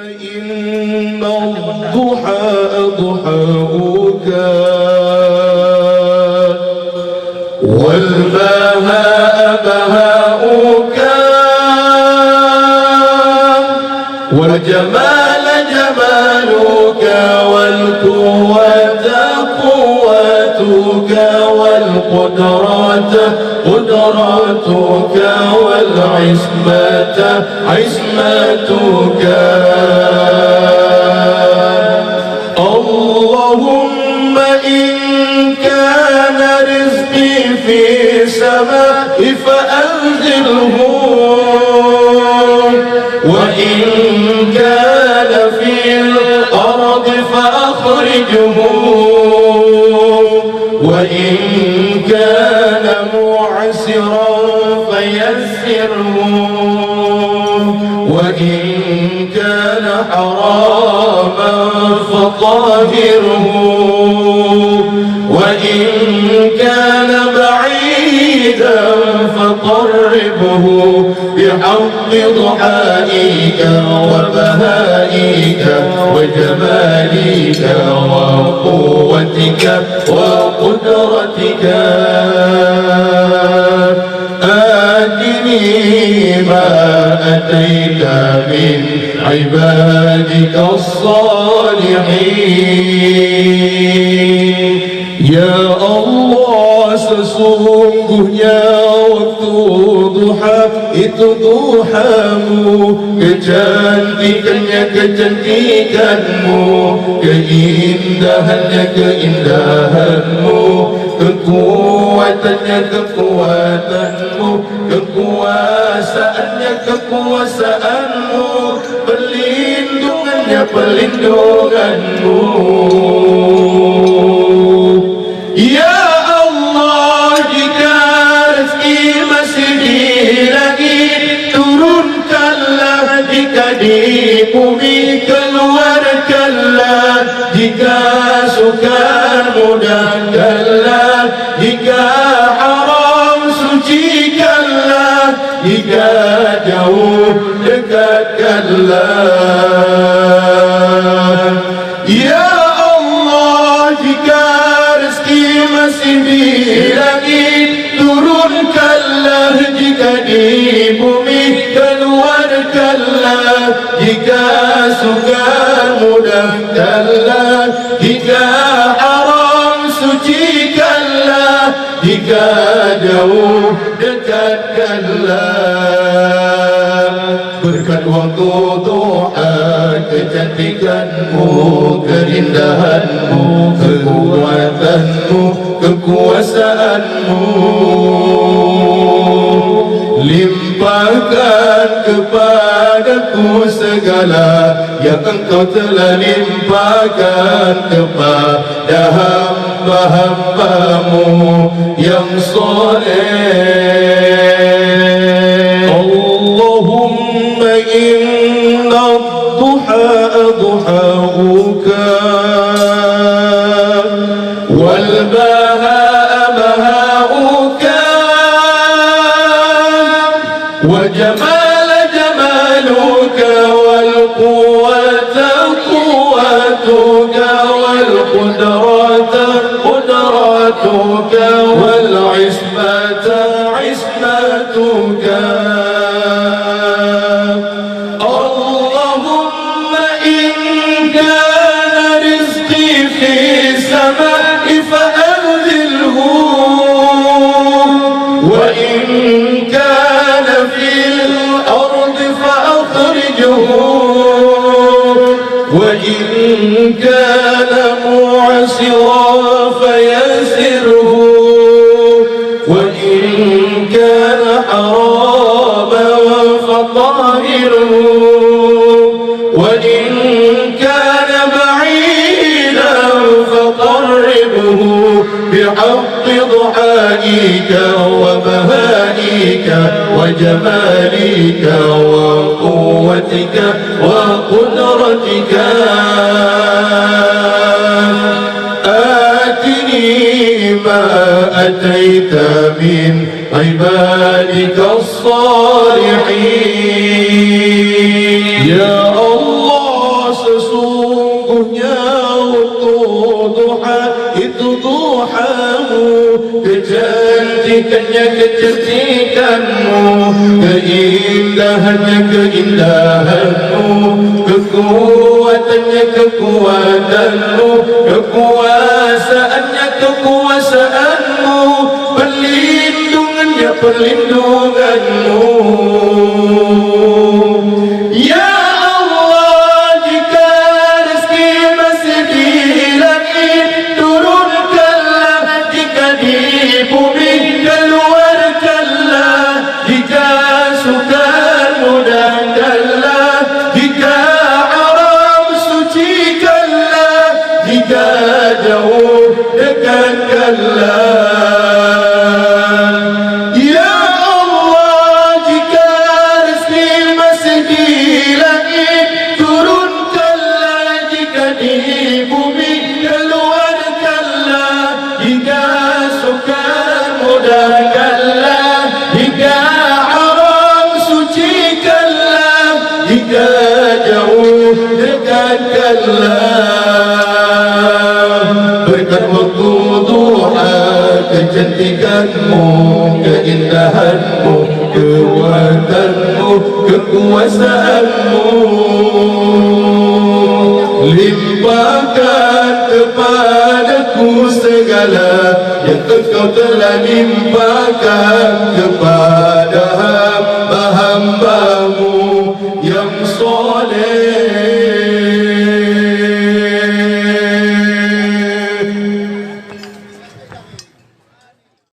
إن الضحى ضحاؤك والبهاء بهاؤك والجمال جمالك والقوة قوتك والقدرة قدرتك والعصمة عصمتك. اللهم إن كان رزقي في السماء فأنزله، وإن كان في الأرض فأخرجه، وإن كان معسرا فيسره، وإن كان حراما فطاهره، وإن كان بعيدا فقربه بحق ضحائك وبهائك وجمالك وقوتك وقدرتك. آتني ما أتيت من عبادك الصالحين. Ya Allah, sesungguhnya waktu duha itu duhamu, kecantikannya kecantikanmu, keindahannya keindahanmu, kekuatannya kekuatanmu, kekuasaannya kekuasaanmu, perlindungannya perlindunganmu. Ya Allah, jika rezeki masih di langit, turunkanlah, jika di bumi keluarkanlah, jika sukar mudahkanlah, jika haram sucikanlah, jika jauh dekatkanlah. Ya Allah, jika masih di langit, turunkanlah, jika di bumi keluarkanlah, jika sukar mudahkanlah, jika haram sucikanlah, jika jauh dekatkanlah. Berkat waktu doa, kecantikanmu, keindahanmu, kekuatanmu, kekuasaanmu, limpahkan kepadaku segala yang engkau telah limpahkan kepada hamba-hambamu yang soleh. Allahumma inna ad-duha duhauka wal bahaa bahauka wa jamal jamaluka wal quwwata quwwatuka wal qudrata qudratuka wal ismata ismatuka. Allahumma in kana rizqi fi samai fa'anzilhu, wa in kana fil ardi fa'akhrijhu, wa in kana mu'siran fayasirhu, wa in kana haraman fatahirhu, wa in kana ba'idan faqarribhu bihaqqi duhaika wa bahaika wa jamalika wa quwwatika wa qudratika. آتني ما أتيت من عبادك الصالحين. يا الله, sesungguhnya waktu duha itu duhamu, kecantikannya kecantikanmu, keindahannya keindahanmu, kekuatannya kekuatanmu, kekuasaannya kekuasaanmu, perlindungannya perlindunganmu. Ya Allah, jika rezeki masih di langit, turunkanlah, jika di bumi keluarkanlah, jika sukar mudahkanlah, jika haram sucikanlah, jika jauh dekatkanlah. Ya Allah, jika rezeki masih di langit, turunkanlah, jika di bumi keluarkanlah, jika sukar mudahkanlah, jika haram sucikanlah, jika jauh dekatkanlah. Berkat waktu duha, kecantikanmu, keindahanmu, kekuatanmu, kekuasaanmu, limpahkan kepadaku segala yang engkau telah limpahkan